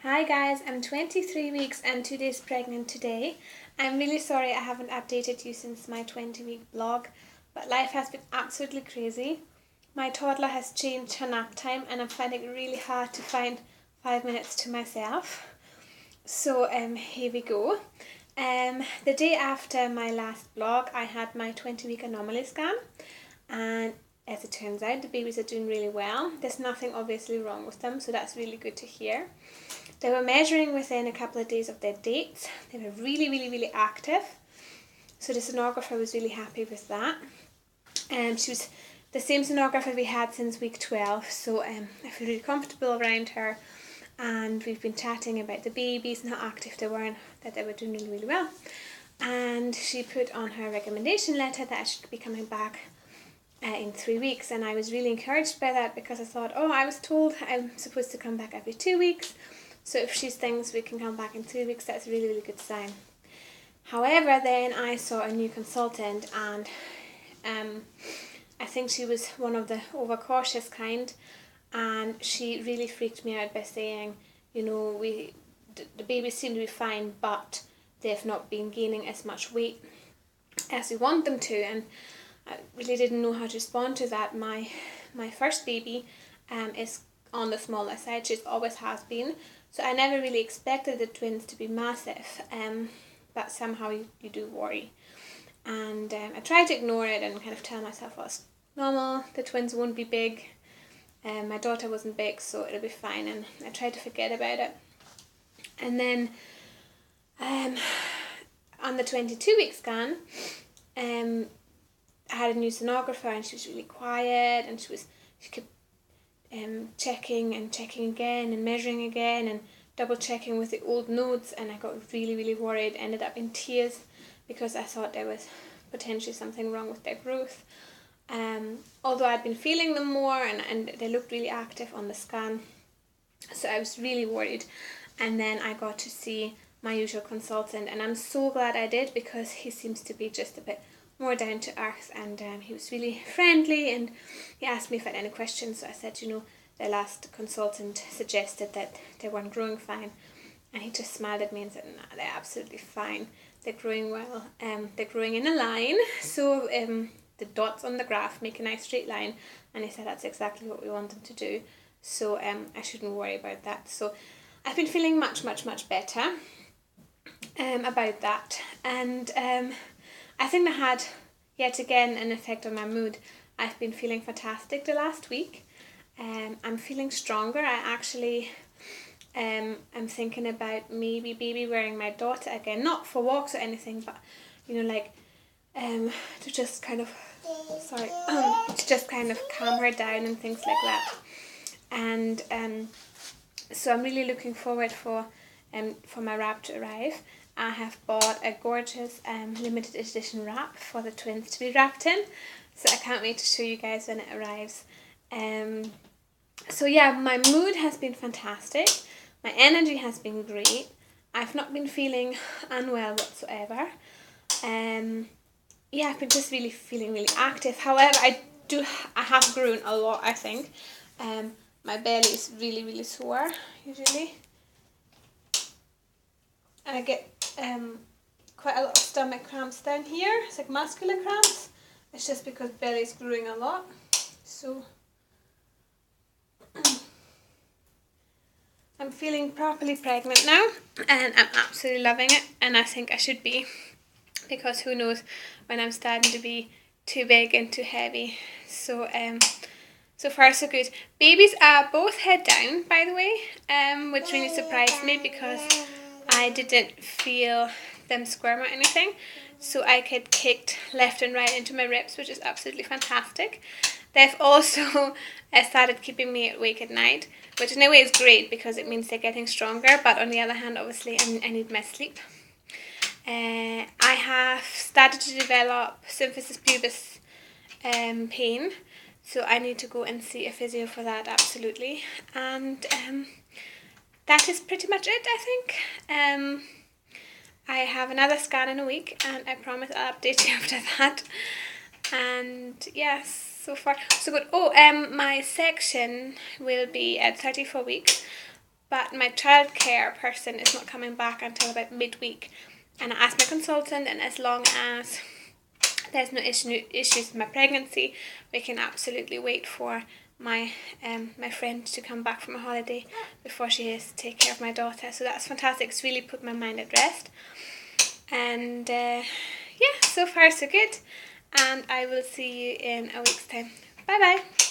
Hi guys, I'm 23 weeks and 2 days pregnant today. I'm really sorry I haven't updated you since my 20-week vlog, but life has been absolutely crazy. My toddler has changed her nap time and I'm finding it really hard to find 5 minutes to myself. So here we go. The day after my last vlog, I had my 20-week anomaly scan, and as it turns out, the babies are doing really well. There's nothing obviously wrong with them, so that's really good to hear. They were measuring within a couple of days of their dates. They were really active. So the sonographer was really happy with that. She was the same sonographer we had since week 12, so I feel really comfortable around her. And we've been chatting about the babies and how active they were and that they were doing really well. And she put on her recommendation letter that I should be coming back in 3 weeks, and I was really encouraged by that because I thought, I was told I'm supposed to come back every 2 weeks. So if she thinks we can come back in 3 weeks, that's a really good sign. However, then I saw a new consultant, and I think she was one of the overcautious kind, and she really freaked me out by saying, the babies seem to be fine, but they've not been gaining as much weight as we want them to, and I really didn't know how to respond to that. My first baby is on the smaller side. She always has been. So I never really expected the twins to be massive, but somehow you do worry. And I tried to ignore it and kind of tell myself, well, it's normal, the twins won't be big. My daughter wasn't big, so it'll be fine. And I tried to forget about it. And then on the 22-week scan, I had a new sonographer, and she was really quiet, and she kept checking again and measuring again and double checking with the old notes, and I got really worried. Ended up in tears because I thought there was potentially something wrong with their growth. Although I'd been feeling them more and they looked really active on the scan, so I was really worried. And then I got to see my usual consultant, and I'm so glad I did because he seems to be just a bit more down to earth, and he was really friendly, and he asked me if I had any questions. So I said, the last consultant suggested that they weren't growing fine, and he just smiled at me and said, no, they're absolutely fine, they're growing well, they're growing in a line, so the dots on the graph make a nice straight line, and he said that's exactly what we want them to do, so I shouldn't worry about that. So I've been feeling much better about that, and I think that had yet again an effect on my mood. I've been feeling fantastic the last week. I'm feeling stronger. I actually I'm thinking about maybe baby wearing my daughter again, not for walks or anything, but to just kind of calm her down and things like that. And so I'm really looking forward for my wrap to arrive. I have bought a gorgeous limited edition wrap for the twins to be wrapped in, so I can't wait to show you guys when it arrives. So yeah, my mood has been fantastic. My energy has been great. I've not been feeling unwell whatsoever. I've been just really feeling really active. However, I have grown a lot, I think. My belly is really sore usually, and I get quite a lot of stomach cramps down here. It's like muscular cramps. It's just because belly is growing a lot. So I'm feeling properly pregnant now, and I'm absolutely loving it, and I think I should be, because who knows when I'm starting to be too big and too heavy. So so far so good. Babies are both head down, by the way, which really surprised me because I didn't feel them squirm or anything. So I get kicked left and right into my ribs, which is absolutely fantastic. They've also started keeping me awake at night, which in a way is great because it means they're getting stronger, but on the other hand, obviously, I need my sleep. I have started to develop symphysis pubis pain, so I need to go and see a physio for that, absolutely. And that is pretty much it, I think. I have another scan in a week, and I promise I'll update you after that. And yes, so far so good. My section will be at 34 weeks, but my childcare person is not coming back until about midweek. And I asked my consultant, and as long as there's no issues with my pregnancy, we can absolutely wait for my friend to come back from a holiday before she has to take care of my daughter. So that's fantastic. It's really put my mind at rest. And yeah, so far so good. And I will see you in a week's time. Bye bye.